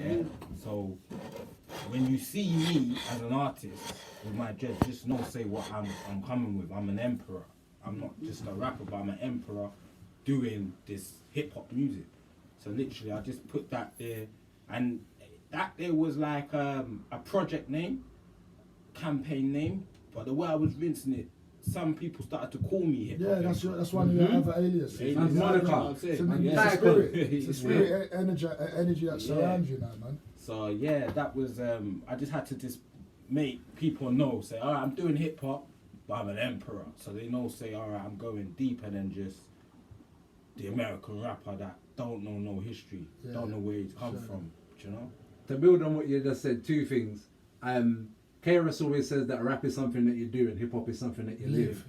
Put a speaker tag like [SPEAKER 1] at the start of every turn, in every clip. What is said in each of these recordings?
[SPEAKER 1] Yeah. So when you see me as an artist with my dread, just say what I'm coming with. I'm an emperor. I'm not just a rapper, but I'm an emperor doing this hip hop music. So literally, I just put that there, and that there was like a project name, campaign name. But the way I was rinsing it, some people started to call me hip hop.
[SPEAKER 2] Yeah, that's one of your other aliases.
[SPEAKER 1] Monica.
[SPEAKER 2] It's a spirit, energy that surrounds you now, man.
[SPEAKER 1] So yeah, that was I just had to just make people know, say, alright, I'm doing hip hop, but I'm an emperor. So they know, say, alright, I'm going deeper than just the American rapper that don't know no history, don't know where he's come from, do you know?
[SPEAKER 3] To build on what you just said, two things. KRS always says that rap is something that you do and hip hop is something that you live.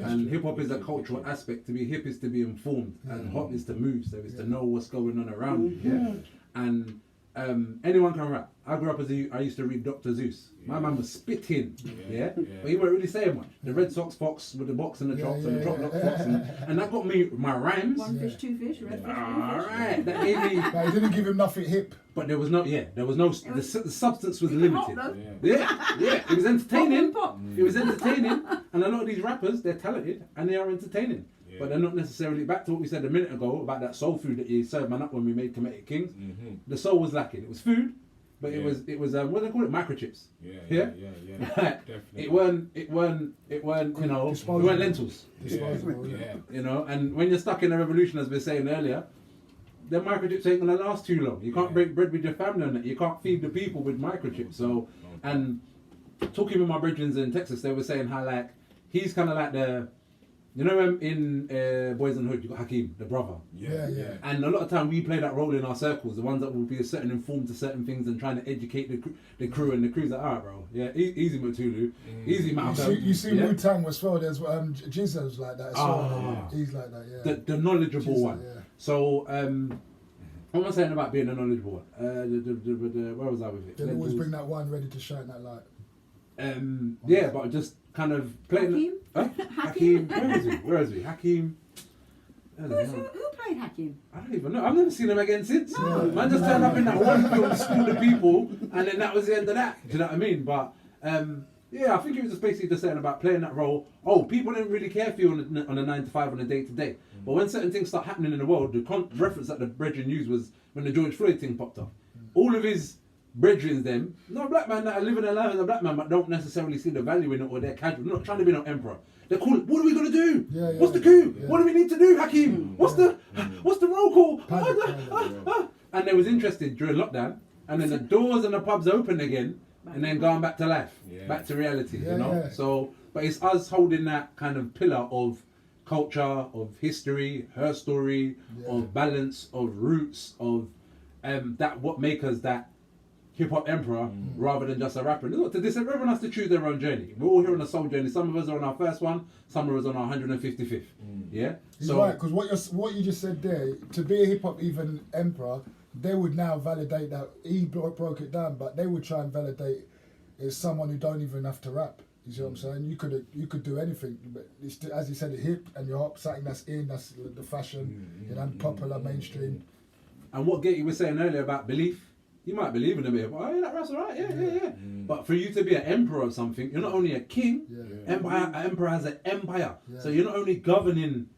[SPEAKER 3] And hip hop is a cultural aspect. To be hip is to be informed, and hop is to move, so it's to know what's going on around you. And anyone can rap. I grew up I used to read Dr. Zeus. My man was spitting, but he weren't really saying much. The Red Sox Fox with the box and the chops and the Drop Lock Fox, and that got me my rhymes.
[SPEAKER 4] One fish, two fish, red fish,
[SPEAKER 3] Alright, that gave me.
[SPEAKER 2] But he didn't give him nothing hip.
[SPEAKER 3] But there was no, the substance was limited. It was entertaining. It was entertaining, and a lot of these rappers, they're talented and they are entertaining. But they're not necessarily, back to what we said a minute ago about that soul food that you served man up when we made Comedic Kings. The soul was lacking. It was food, but it was what do they call it? Microchips. Definitely. It weren't it weren't lentils. You know, and when you're stuck in a revolution, as we were saying earlier, the microchips ain't gonna last too long. You can't break bread with your family on it. You can't feed the people with microchips. So, and talking with my brethren in Texas, they were saying how like he's kind of like the. You know, in Boys in the Hood, you got Hakeem, the brother. And a lot of time we play that role in our circles, the ones that will be a certain informed to certain things and trying to educate the crew, and the crew's like, alright, bro, easy Matulu, easy Malcolm.
[SPEAKER 2] You see Wu-Tang as well, there's Jesus like that as well. He's like that,
[SPEAKER 3] The knowledgeable one. So, what am I saying about being a knowledgeable one? Where was I with it?
[SPEAKER 2] They always bring that one ready to shine that light.
[SPEAKER 3] But just kind of playing.
[SPEAKER 4] Hakeem?
[SPEAKER 3] Where is he? Hakeem.
[SPEAKER 4] Who played Hakeem?
[SPEAKER 3] I don't even know. I've never seen him again since. No. Man just turned up in that one film, school of people, and then that was the end of that. Do you know what I mean? But I think it was just basically just saying about playing that role. Oh, people didn't really care for you on a 9 to 5 on a day to day. But when certain things start happening in the world, the reference that the brethren used was when the George Floyd thing popped up. All of his brethren, them, no black man that are living their life as a black man but don't necessarily see the value in it, or they're casual. They're not trying to be no emperor. They're calling, what are we gonna do? What's the coup? What do we need to do, Hakeem? What's the roll call? And they was interested during lockdown, and then the doors and the pubs opened again, and then going back to life, back to reality, you know? So, but it's us holding that kind of pillar of culture, of history, her story, of balance, of roots, of that what make us that hip-hop emperor rather than just a rapper. Everyone has to choose their own journey. We're all here on a soul journey. Some of us are on our first one, some of us on our 155th.
[SPEAKER 2] He's right, because what you just said there, to be a hip-hop even emperor, they would now validate that. He broke it down, but they would try and validate as someone who don't even have to rap. You see what I'm saying? You could do anything, but it's, as he said, it hip and you're hop, something that's the fashion, popular, mainstream.
[SPEAKER 3] And what Ghette was saying earlier about belief, you might believe in a bit, oh, that rap's alright, yeah. But for you to be an emperor of something, you're not only a king, an emperor has an empire. So you're not only governing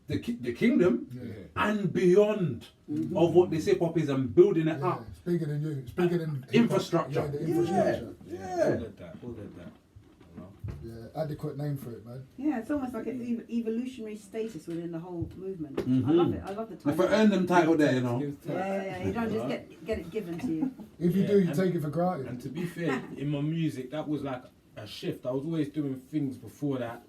[SPEAKER 3] the kingdom and beyond of what this hip hop is and building it up.
[SPEAKER 2] It's bigger than you. It's bigger than
[SPEAKER 3] infrastructure.
[SPEAKER 2] The infrastructure.
[SPEAKER 1] All of that.
[SPEAKER 2] Yeah, adequate name for it, man.
[SPEAKER 4] Yeah, it's almost like an evolutionary status within the whole movement. I love it. I love the title.
[SPEAKER 3] If I earn them title there, you know.
[SPEAKER 4] Yeah. You don't just get it given to you.
[SPEAKER 2] If you do, you take it for granted.
[SPEAKER 1] And to be fair, in my music, that was like a shift. I was always doing things before that.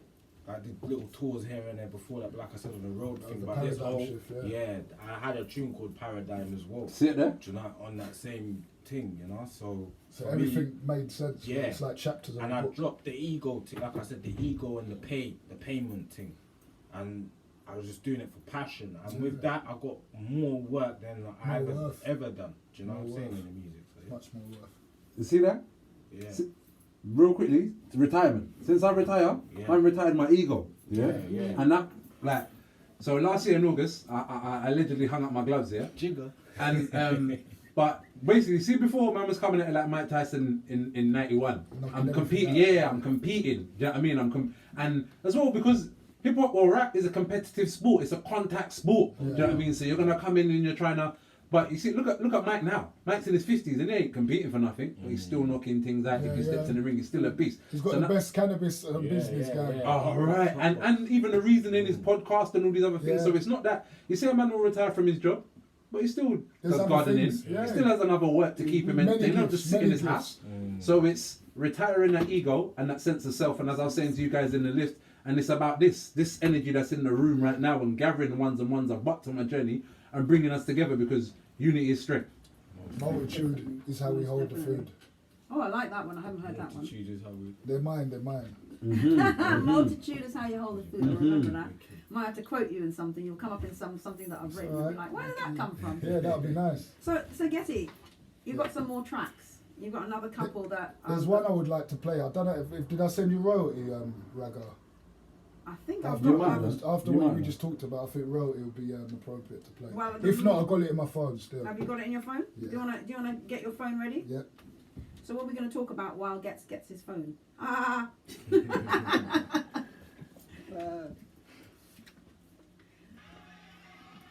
[SPEAKER 1] I did little tours here and there before that, but like I said, on the road thing. But this whole shift, I had a tune called Paradigm as well.
[SPEAKER 3] See it there?
[SPEAKER 1] Do you know, on that same thing, you know. So
[SPEAKER 2] everything made sense.
[SPEAKER 1] Yeah,
[SPEAKER 2] it's like chapters.
[SPEAKER 1] And I dropped the ego thing, like I said, the ego and the payment thing, and I was just doing it for passion. And with that, I got more work than I've ever done. Do you know what I'm saying in the music? So,
[SPEAKER 2] much more worth.
[SPEAKER 3] You see that?
[SPEAKER 1] Yeah.
[SPEAKER 3] Real quickly, retirement. Since I retire, I've retired my ego. Yeah. And that, so last year in August, I allegedly hung up my gloves here.
[SPEAKER 1] Jigger.
[SPEAKER 3] And But basically, see, before man was coming at it like Mike Tyson in '91.
[SPEAKER 2] Knocking
[SPEAKER 3] I'm competing.
[SPEAKER 2] everything out.
[SPEAKER 3] Yeah, I'm competing. Do you know what I mean? And as well because hip hop or rap is a competitive sport. It's a contact sport. Do you know what I mean? So you're gonna come in and you're trying to. But you see, look at Mike now. Mike's in his 50s and he ain't competing for nothing. But he's still knocking things out. If he steps in the ring, he's still a beast.
[SPEAKER 2] He's got the best cannabis business guy.
[SPEAKER 1] yeah.
[SPEAKER 3] Oh, right. And even a reason in his podcast and all these other things.
[SPEAKER 2] Yeah.
[SPEAKER 3] So it's not that you say a man will retire from his job, but he still
[SPEAKER 2] There's
[SPEAKER 3] does
[SPEAKER 2] other
[SPEAKER 3] gardening.
[SPEAKER 2] things,
[SPEAKER 3] He
[SPEAKER 2] yeah.
[SPEAKER 3] still has another work to keep him
[SPEAKER 2] Many
[SPEAKER 3] entertained, not
[SPEAKER 2] gifts,
[SPEAKER 3] just sit in
[SPEAKER 2] many
[SPEAKER 3] his house.
[SPEAKER 2] gifts.
[SPEAKER 3] So it's retiring that ego and that sense of self. And as I was saying to you guys in the lift, and it's about this energy that's in the room right now and gathering the ones I've bucked on my journey and bringing us together because unity is strength.
[SPEAKER 2] Multitude is how we hold the food.
[SPEAKER 4] Oh, I like that one. I haven't heard that one.
[SPEAKER 1] Multitude is how we.
[SPEAKER 2] They're mine.
[SPEAKER 4] Multitude is how you hold the food. I remember that. Might have to quote you in something. You'll come up in something that I've written. You'll be like, where did that come from?
[SPEAKER 2] Yeah, that would be nice.
[SPEAKER 4] So Ghette, you've got some more tracks. You've got another couple that.
[SPEAKER 2] There's one I would like to play. I don't know if did I send you royalty, Raggo?
[SPEAKER 4] I think I've
[SPEAKER 2] After,
[SPEAKER 4] got one.
[SPEAKER 2] after
[SPEAKER 3] You
[SPEAKER 2] what
[SPEAKER 3] might
[SPEAKER 2] we
[SPEAKER 3] have.
[SPEAKER 2] just talked about, I think royalty would be appropriate to play.
[SPEAKER 4] Well,
[SPEAKER 2] If not, I've got it in my phone still.
[SPEAKER 4] Have you got it in your phone?
[SPEAKER 2] Yeah.
[SPEAKER 4] Do you wanna get your phone ready?
[SPEAKER 2] Yeah.
[SPEAKER 4] So what are we gonna talk about while gets his phone? Ah.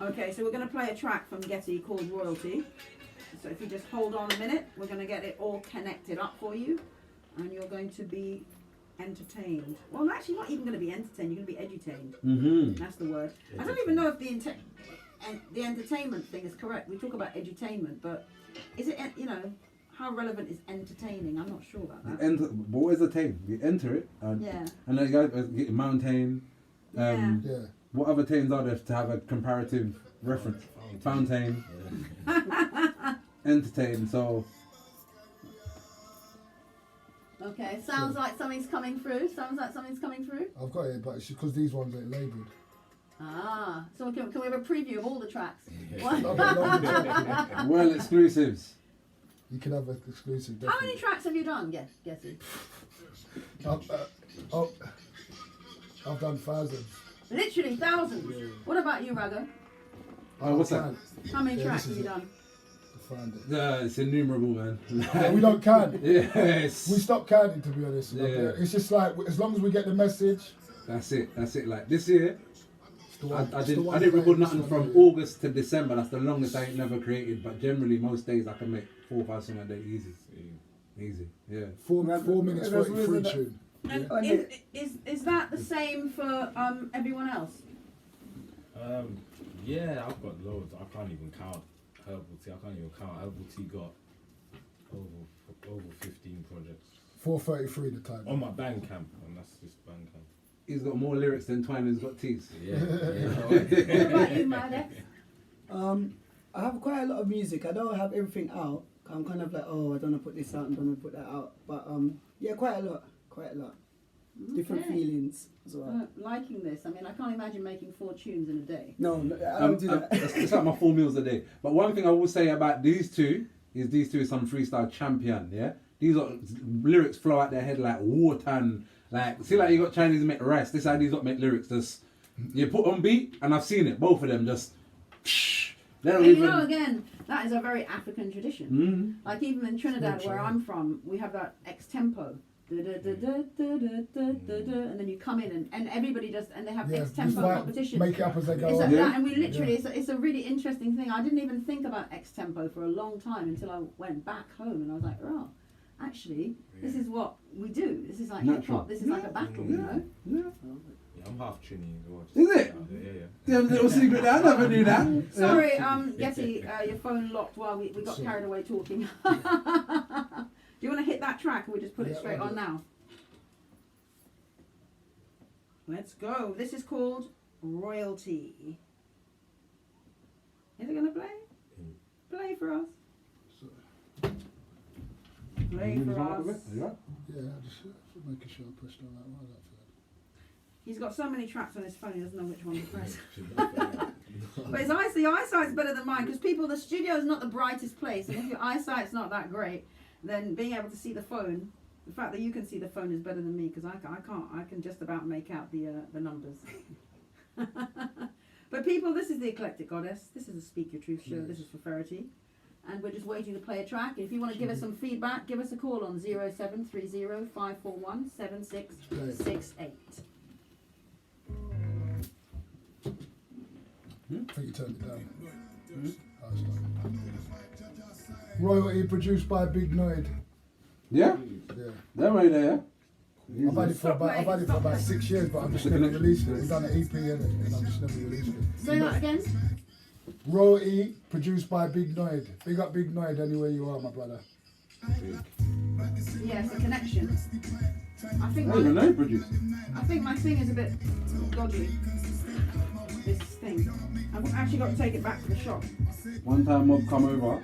[SPEAKER 4] Okay, so we're gonna play a track from Ghette called Royalty. So if you just hold on a minute, we're gonna get it all connected up for you, and you're going to be entertained. Well, actually, not even going to be entertained. You're going to be edutained.
[SPEAKER 3] Mm-hmm.
[SPEAKER 4] That's the word. I don't even know if the entertainment thing is correct. We talk about edutainment, but is it, how relevant is entertaining? I'm not sure about that.
[SPEAKER 3] But what is a tame? You enter it, and
[SPEAKER 4] Yeah.
[SPEAKER 3] and then you guys get mountain.
[SPEAKER 4] Yeah.
[SPEAKER 2] Yeah.
[SPEAKER 3] What other tames are there to have a comparative reference? Fountain, entertain. So
[SPEAKER 4] Okay, sounds like something's coming through.
[SPEAKER 2] I've got it, but it's because these ones ain't labelled.
[SPEAKER 4] Ah, so can we have a preview of all the tracks?
[SPEAKER 3] well exclusives.
[SPEAKER 2] You can have an exclusive.
[SPEAKER 4] How many
[SPEAKER 2] Definitely.
[SPEAKER 4] tracks have you done, Ghette?
[SPEAKER 2] I've done thousands.
[SPEAKER 4] Literally thousands. What about you, Raggo?
[SPEAKER 3] Oh, what's that?
[SPEAKER 4] How many
[SPEAKER 2] Yeah,
[SPEAKER 4] tracks
[SPEAKER 2] this
[SPEAKER 4] have
[SPEAKER 2] is
[SPEAKER 4] you
[SPEAKER 2] it.
[SPEAKER 4] done?
[SPEAKER 2] Find it.
[SPEAKER 3] It's innumerable, man.
[SPEAKER 2] Yeah, we don't count.
[SPEAKER 3] Yes.
[SPEAKER 2] We stopped counting, to be honest. Like,
[SPEAKER 3] Yeah.
[SPEAKER 2] It's just like as long as we get the message.
[SPEAKER 3] That's it. Like this year,
[SPEAKER 2] It's the one,
[SPEAKER 3] I
[SPEAKER 2] it's the
[SPEAKER 3] didn't
[SPEAKER 2] one
[SPEAKER 3] record
[SPEAKER 2] playing,
[SPEAKER 3] nothing
[SPEAKER 2] this
[SPEAKER 3] from
[SPEAKER 2] one here.
[SPEAKER 3] August to December. That's the longest I ain't never created. But generally, most days I can make 4 or 5 songs a day easy. Yeah.
[SPEAKER 2] 4 minutes,
[SPEAKER 5] There's
[SPEAKER 2] 43
[SPEAKER 5] reason that-
[SPEAKER 2] tune.
[SPEAKER 4] And
[SPEAKER 2] Yeah.
[SPEAKER 4] is that the same for everyone else?
[SPEAKER 1] Yeah, I've got loads. I can't even count Herbal T. Herbal T got over 15 projects
[SPEAKER 2] 4:33 the time.
[SPEAKER 1] on my Bandcamp, and that's just Bandcamp.
[SPEAKER 3] He's got more lyrics than Twining's got teeth.
[SPEAKER 1] Yeah.
[SPEAKER 4] What about you, Mad-X?
[SPEAKER 5] I have quite a lot of music. I don't have everything out. I'm kind of like, oh, I don't want to put this out and don't want to put that out. But yeah, quite a lot. Different
[SPEAKER 4] Okay.
[SPEAKER 5] feelings as well.
[SPEAKER 4] Liking this. I mean, I can't imagine making 4 tunes in a day.
[SPEAKER 5] No, I don't do that.
[SPEAKER 3] It's like my 4 meals a day. But one thing I will say about these two is some freestyle champion. Yeah, these are lyrics flow out their head like water and like see like you got Chinese make rice. This how these lot make lyrics. Just you put on beat and I've seen it. Both of them just. They don't
[SPEAKER 4] And
[SPEAKER 3] even.
[SPEAKER 4] you know, again, that is a very African tradition.
[SPEAKER 3] Mhm.
[SPEAKER 4] Like even in Trinidad, where I'm from, we have that ex-tempo. And then you come in and everybody just, and they have
[SPEAKER 2] Yeah,
[SPEAKER 4] ex-tempo
[SPEAKER 2] just like
[SPEAKER 4] competitions.
[SPEAKER 2] make it up as they go
[SPEAKER 4] It's
[SPEAKER 2] on.
[SPEAKER 4] like
[SPEAKER 3] Yeah.
[SPEAKER 4] that, and we literally, it's a really interesting thing. I didn't even think about ex-tempo for a long time until I went back home and I was like, oh, actually, this is what we do. This is like
[SPEAKER 3] Natural.
[SPEAKER 4] hip-hop. This is like a battle, you know?
[SPEAKER 3] Yeah.
[SPEAKER 1] Yeah, I'm half Trini as well.
[SPEAKER 3] Is it?
[SPEAKER 1] Yeah.
[SPEAKER 3] Yeah, little secret there. I never knew that.
[SPEAKER 4] Sorry, Ghette, your phone locked while we got
[SPEAKER 2] Sorry.
[SPEAKER 4] carried away talking. Do you want to hit that track or we just put it
[SPEAKER 2] Yeah,
[SPEAKER 4] straight
[SPEAKER 2] I'll
[SPEAKER 4] on
[SPEAKER 2] do it.
[SPEAKER 4] now? Let's go. This is called Royalty. Is it going to play? Play for us. Play for us.
[SPEAKER 2] Yeah, I just making sure I pushed all that right up for
[SPEAKER 4] He's got so many tracks on his phone, he doesn't know which one to press. But the eyesight's better than mine, because the studio is not the brightest place, and if your eyesight's not that great, then being able to see the phone, the fact that you can see the phone is better than me, because I can't. I can just about make out the numbers. But people, this is the Eclectic Goddess. This is a Speak Your Truth show.
[SPEAKER 2] Yes.
[SPEAKER 4] This is Feferity. and we're just waiting to play a track. If you want to give us some feedback, give us a call on 0730 541 7668.
[SPEAKER 2] I think you turned it down. Royalty produced by Big Noid.
[SPEAKER 3] Yeah?
[SPEAKER 2] Yeah.
[SPEAKER 3] They're right there.
[SPEAKER 2] I've had it for about 6 years, but I've just never released it. We've done an EP in it, and I've just never released it.
[SPEAKER 4] Say that again.
[SPEAKER 2] Royalty produced by Big Noid. Big up Big Noid anywhere you are, my brother.
[SPEAKER 4] Yeah, it's a connection. I think
[SPEAKER 3] I don't even know who produced it.
[SPEAKER 4] I think my thing is a bit dodgy. This thing. I've actually got to take it back to the shop.
[SPEAKER 3] One time Mob come over,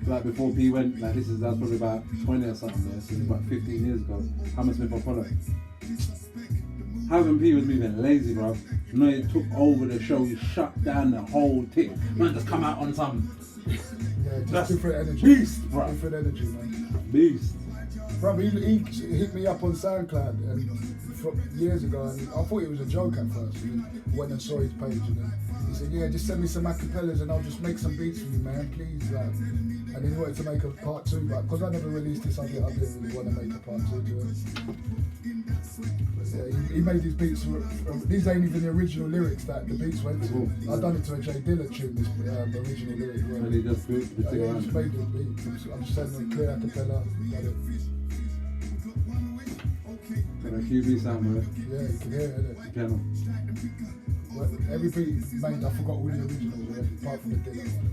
[SPEAKER 3] like before P went, like that was probably about 20 or something there, so it was about 15 years ago. Hammersmith Apollo. Having P was moving lazy, bro. No, he took over the show, he shut down the whole thing. Man, just come out on some
[SPEAKER 2] Yeah, just
[SPEAKER 3] That's
[SPEAKER 2] different energy.
[SPEAKER 3] beast, bro.
[SPEAKER 2] Different energy, man.
[SPEAKER 3] Beast.
[SPEAKER 2] Bro, he hit me up on SoundCloud and from years ago, and I thought it was a joke at first. And went and saw his page, and then he said, "Yeah, just send me some acapellas, and I'll just make some beats for you, man, please." And he wanted to make a part 2, but because I never released this, I didn't really want to make a part 2 to it. But yeah, he made these beats. These ain't even the original lyrics that the beats went to. I done it to a J Dilla tune. This original lyric.
[SPEAKER 3] And he just built the thing
[SPEAKER 2] Yeah,
[SPEAKER 3] around.
[SPEAKER 2] just made the beat. I'm just sending them clear acapella. Got it.
[SPEAKER 3] Got a QB sound, man.
[SPEAKER 2] Yeah, you can hear it, innit?
[SPEAKER 3] Piano.
[SPEAKER 2] Well, every beat made, I forgot all the originals, apart from the Dilla one.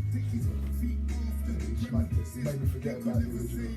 [SPEAKER 2] He smacked it. He made me forget about the original.